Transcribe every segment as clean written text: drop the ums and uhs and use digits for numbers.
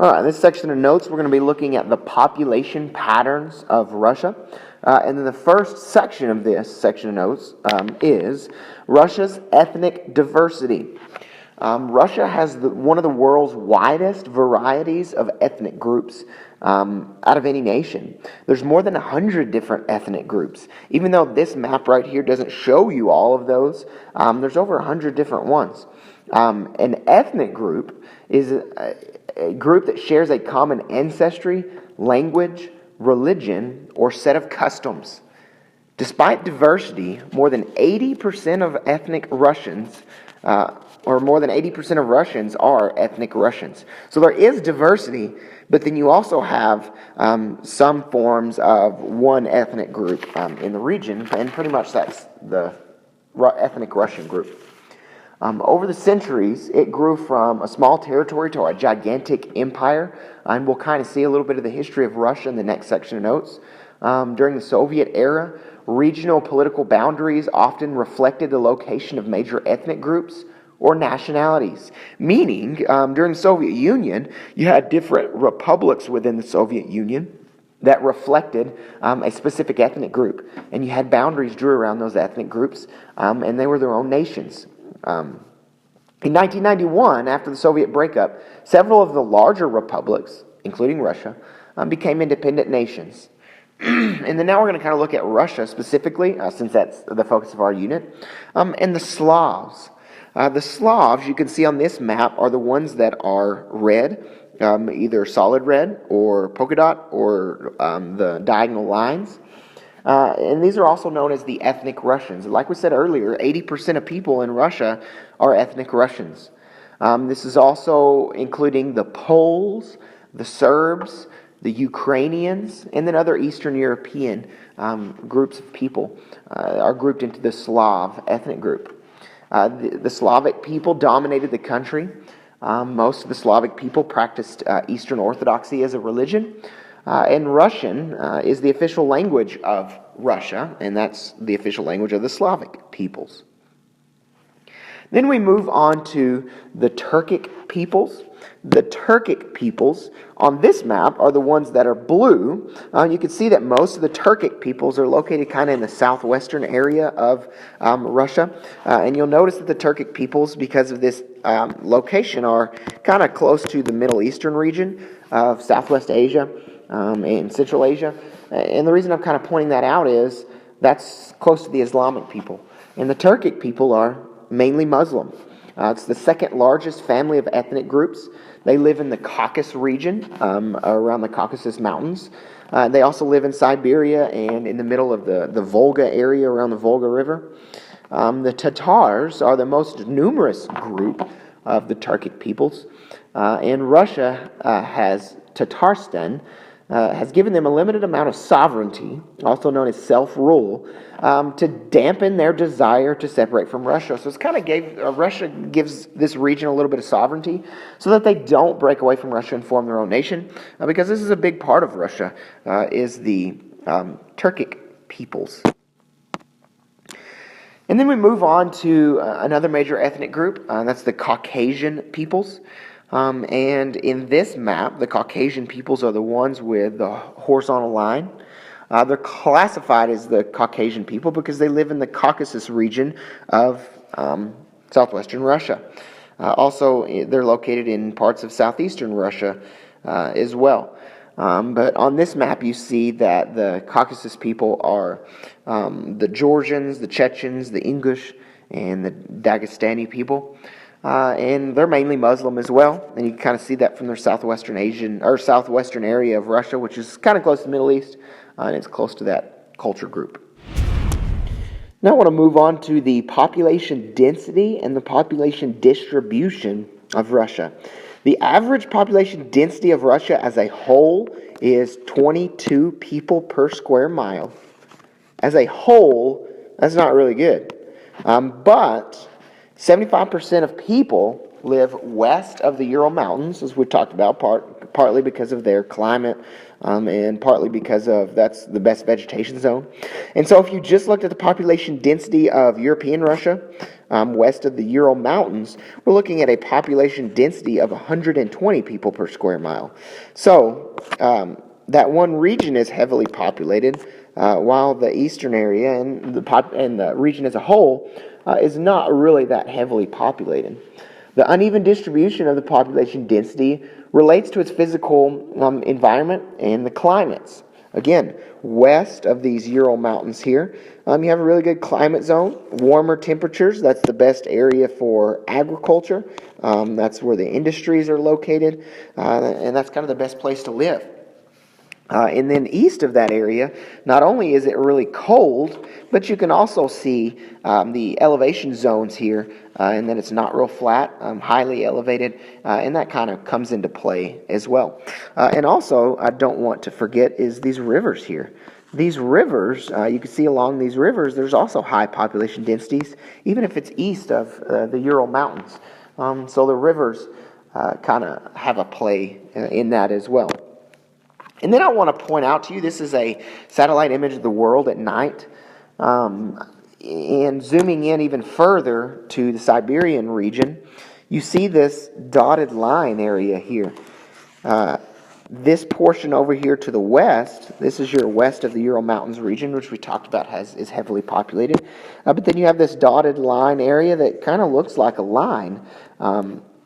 All right, in this section of notes, we're going to be looking at the population patterns of Russia. And then the first section of this section of notes is Russia's ethnic diversity. Russia has one of the world's widest varieties of ethnic groups out of any nation. There's more than 100 different ethnic groups. Even though this map right here doesn't show you all of those, there's over 100 different ones. An ethnic group is a group that shares a common ancestry, language, religion, or set of customs. Despite diversity, more than 80% of ethnic Russians, more than 80% of Russians are ethnic Russians. So there is diversity, but then you also have some forms of one ethnic group in the region, and pretty much that's the ethnic Russian group. Over the centuries, it grew from a small territory to a gigantic empire, and we'll kind of see a little bit of the history of Russia in the next section of notes. During the Soviet era, regional political boundaries often reflected the location of major ethnic groups or nationalities, meaning during the Soviet Union, you had different republics within the Soviet Union that reflected a specific ethnic group, and you had boundaries drew around those ethnic groups, and they were their own nations. In 1991, after the Soviet breakup, several of the larger republics, including Russia, became independent nations. And then now we're going to kind of look at Russia specifically, since that's the focus of our unit, and the Slavs. The Slavs, you can see on this map, are the ones that are red, either solid red or polka dot or the diagonal lines. And these are also known as the ethnic Russians. Like we said earlier, 80% of people in Russia are ethnic Russians. This is also including the Poles, the Serbs, the Ukrainians, and then other Eastern European groups of people are grouped into the Slav ethnic group. The Slavic people dominated the country. Most of the Slavic people practiced Eastern Orthodoxy as a religion. And Russian is the official language of Russia, and that's the official language of the Slavic peoples. Then we move on to the Turkic peoples. The Turkic peoples on this map are the ones that are blue. You can see that most of the Turkic peoples are located kind of in the southwestern area of Russia. And you'll notice that the Turkic peoples, because of this location, are kind of close to the Middle Eastern region of Southwest Asia and Central Asia. And the reason I'm kind of pointing that out is that's close to the Islamic people. And the Turkic people are mainly Muslim. It's the second largest family of ethnic groups. They live in the Caucasus region, around the Caucasus Mountains. They also live in Siberia and in the middle of the Volga area around the Volga River. The Tatars are the most numerous group of the Turkic peoples. And Russia Tatarstan has given them a limited amount of sovereignty, also known as self-rule, to dampen their desire to separate from Russia. So it's kind of Russia gives this region a little bit of sovereignty so that they don't break away from Russia and form their own nation, because this is a big part of Russia, is the Turkic peoples. And then we move on to another major ethnic group, that's the Caucasian peoples. And in this map, the Caucasian peoples are the ones with the horizontal line. They're classified as the Caucasian people because they live in the Caucasus region of southwestern Russia. Also, they're located in parts of southeastern Russia as well. But on this map, you see that the Caucasus people are the Georgians, the Chechens, the Ingush, and the Dagestani people. And they're mainly Muslim as well, and you can kind of see that from their southwestern area of Russia, which is kind of close to the Middle East, and it's close to that culture group. Now I want to move on to the population density and the population distribution of Russia. The average population density of Russia as a whole is 22 people per square mile. As a whole, that's not really good, but 75% of people live west of the Ural Mountains, as we've talked about, partly because of their climate, and partly because of that's the best vegetation zone. And so if you just looked at the population density of European Russia, west of the Ural Mountains, we're looking at a population density of 120 people per square mile. So that one region is heavily populated, while the eastern area and the region as a whole is not really that heavily populated. The uneven distribution of the population density relates to its physical environment and the climates. Again, west of these Ural Mountains here, you have a really good climate zone, warmer temperatures. That's the best area for agriculture. That's where the industries are located, and that's kind of the best place to live. And then east of that area, not only is it really cold, but you can also see the elevation zones here, and then it's not real flat, highly elevated, and that kind of comes into play as well. And also, I don't want to forget is these rivers here. These rivers, you can see along these rivers, there's also high population densities, even if it's east of the Ural Mountains. So the rivers kind of have a play in that as well. And then I want to point out to you, this is a satellite image of the world at night. And zooming in even further to the Siberian region, you see this dotted line area here. This portion over here to the west, this is your west of the Ural Mountains region, which we talked about is heavily populated. But then you have this dotted line area that kind of looks like a line.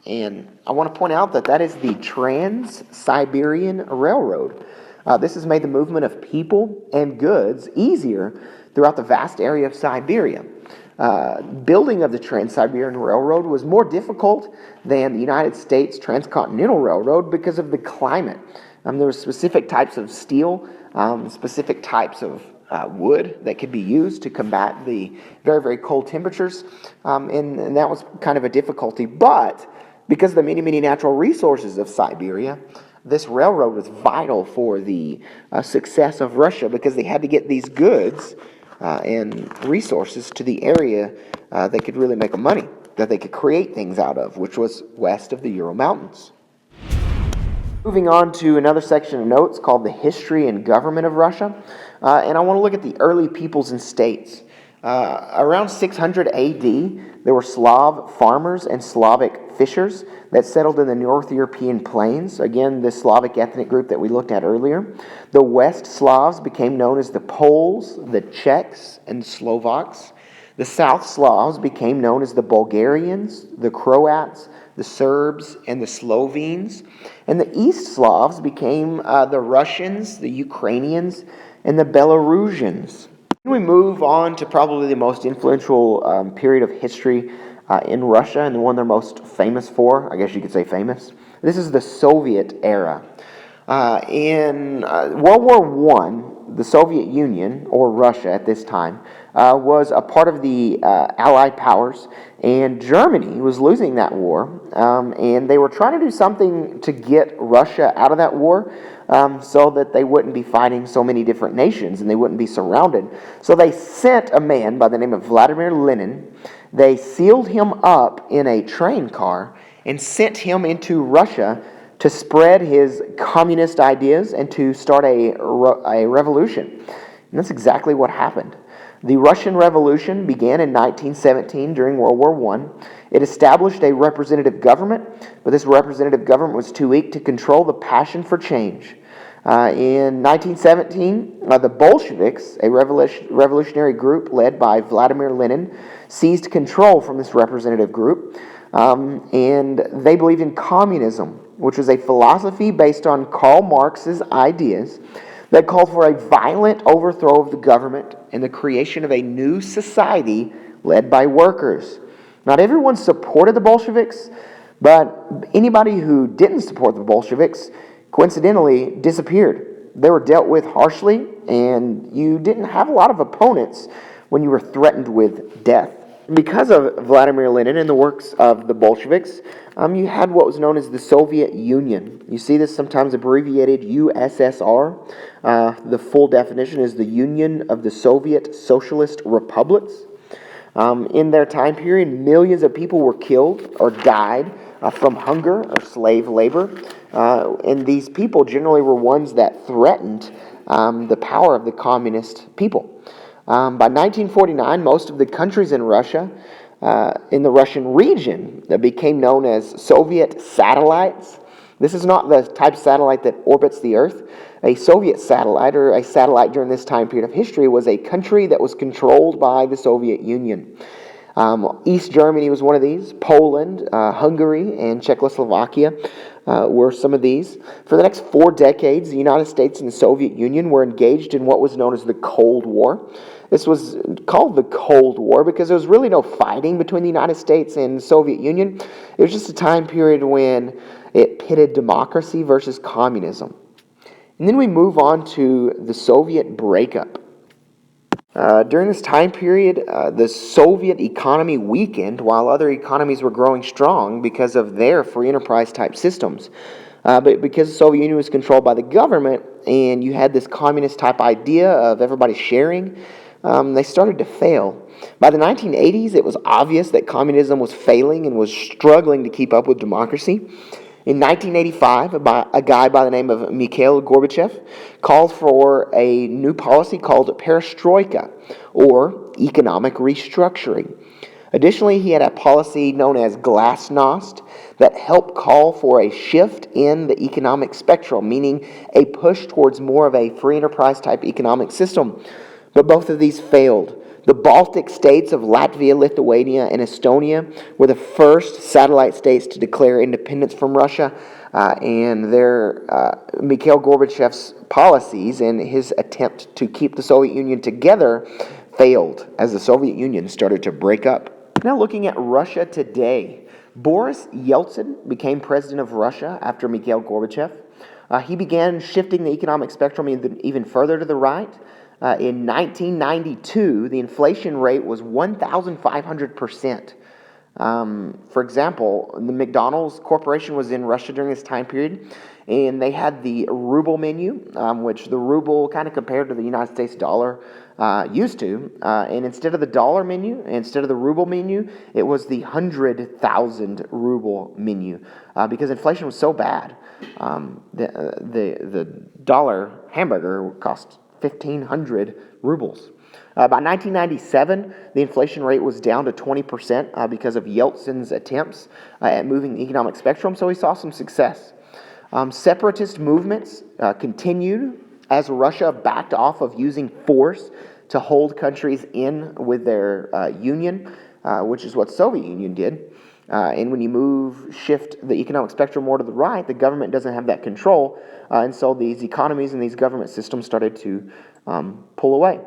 And I want to point out that is the Trans-Siberian Railroad. This has made the movement of people and goods easier throughout the vast area of Siberia. Building of the Trans-Siberian Railroad was more difficult than the United States Transcontinental Railroad because of the climate. There were specific types of steel, specific types of wood that could be used to combat the very, very cold temperatures, and that was kind of a difficulty. But because of the many, many natural resources of Siberia, this railroad was vital for the success of Russia because they had to get these goods and resources to the area they could really make money, that they could create things out of, which was west of the Ural Mountains. Moving on to another section of notes called the History and Government of Russia. And I want to look at the early peoples and states. Around 600 AD, there were Slav farmers and Slavic fishers that settled in the North European plains. Again, the Slavic ethnic group that we looked at earlier. The West Slavs became known as the Poles, the Czechs, and Slovaks. The South Slavs became known as the Bulgarians, the Croats, the Serbs, and the Slovenes. And the East Slavs became the Russians, the Ukrainians, and the Belarusians. We move on to probably the most influential period of history in Russia, and the one they're most famous for. I guess you could say famous. This is the Soviet era. In World War I, the Soviet Union, or Russia at this time, was a part of the Allied powers, and Germany was losing that war, and they were trying to do something to get Russia out of that war, so that they wouldn't be fighting so many different nations and they wouldn't be surrounded. So they sent a man by the name of Vladimir Lenin. They sealed him up in a train car and sent him into Russia to spread his communist ideas and to start a revolution. And that's exactly what happened. The Russian Revolution began in 1917 during World War I. It established a representative government, but this representative government was too weak to control the passion for change. In 1917, the Bolsheviks, a revolutionary group led by Vladimir Lenin, seized control from this representative group, and they believed in communism, which was a philosophy based on Karl Marx's ideas that called for a violent overthrow of the government and the creation of a new society led by workers. Not everyone supported the Bolsheviks, but anybody who didn't support the Bolsheviks coincidentally disappeared. They were dealt with harshly, and you didn't have a lot of opponents when you were threatened with death. Because of Vladimir Lenin and the works of the Bolsheviks, you had what was known as the Soviet Union. You see this sometimes abbreviated USSR. The full definition is the Union of the Soviet Socialist Republics. In their time period, millions of people were killed or died from hunger or slave labor. And these people generally were ones that threatened the power of the communist people. By 1949, most of the countries in Russia, in the Russian region, that became known as Soviet satellites. This is not the type of satellite that orbits the Earth. A Soviet satellite, or a satellite during this time period of history, was a country that was controlled by the Soviet Union. East Germany was one of these. Poland, Hungary, and Czechoslovakia were some of these. For the next 4 decades, the United States and the Soviet Union were engaged in what was known as the Cold War. This was called the Cold War because there was really no fighting between the United States and the Soviet Union. It was just a time period when it pitted democracy versus communism. And then we move on to the Soviet breakup. During this time period, the Soviet economy weakened while other economies were growing strong because of their free enterprise type systems. But because the Soviet Union was controlled by the government and you had this communist type idea of everybody sharing, they started to fail. By the 1980s, it was obvious that communism was failing and was struggling to keep up with democracy. In 1985, a guy by the name of Mikhail Gorbachev called for a new policy called perestroika, or economic restructuring. Additionally, he had a policy known as glasnost that helped call for a shift in the economic spectrum, meaning a push towards more of a free enterprise type economic system. But both of these failed. The Baltic states of Latvia, Lithuania, and Estonia were the first satellite states to declare independence from Russia, and Mikhail Gorbachev's policies and his attempt to keep the Soviet Union together failed as the Soviet Union started to break up. Now looking at Russia today, Boris Yeltsin became president of Russia after Mikhail Gorbachev. He began shifting the economic spectrum even further to the right. In 1992, the inflation rate was 1,500%. For example, the McDonald's Corporation was in Russia during this time period, and they had the ruble menu, which the ruble kind of compared to the United States dollar used to. And instead of the dollar menu, instead of the ruble menu, it was the 100,000 ruble menu because inflation was so bad. The dollar hamburger cost 1,500 rubles. By 1997, the inflation rate was down to 20% because of Yeltsin's attempts at moving the economic spectrum, so he saw some success. Separatist movements continued as Russia backed off of using force to hold countries in with their union, which is what the Soviet Union did. And when you shift the economic spectrum more to the right, the government doesn't have that control, and so these economies and these government systems started to pull away.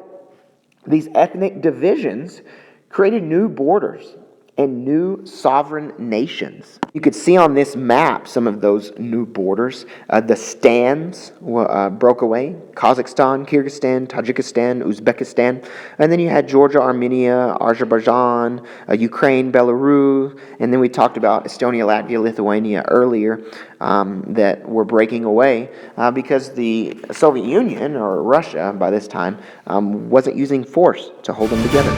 These ethnic divisions created new borders and new sovereign nations. You could see on this map some of those new borders. The stands broke away. Kazakhstan, Kyrgyzstan, Tajikistan, Uzbekistan. And then you had Georgia, Armenia, Azerbaijan, Ukraine, Belarus. And then we talked about Estonia, Latvia, Lithuania earlier that were breaking away because the Soviet Union, or Russia by this time, wasn't using force to hold them together.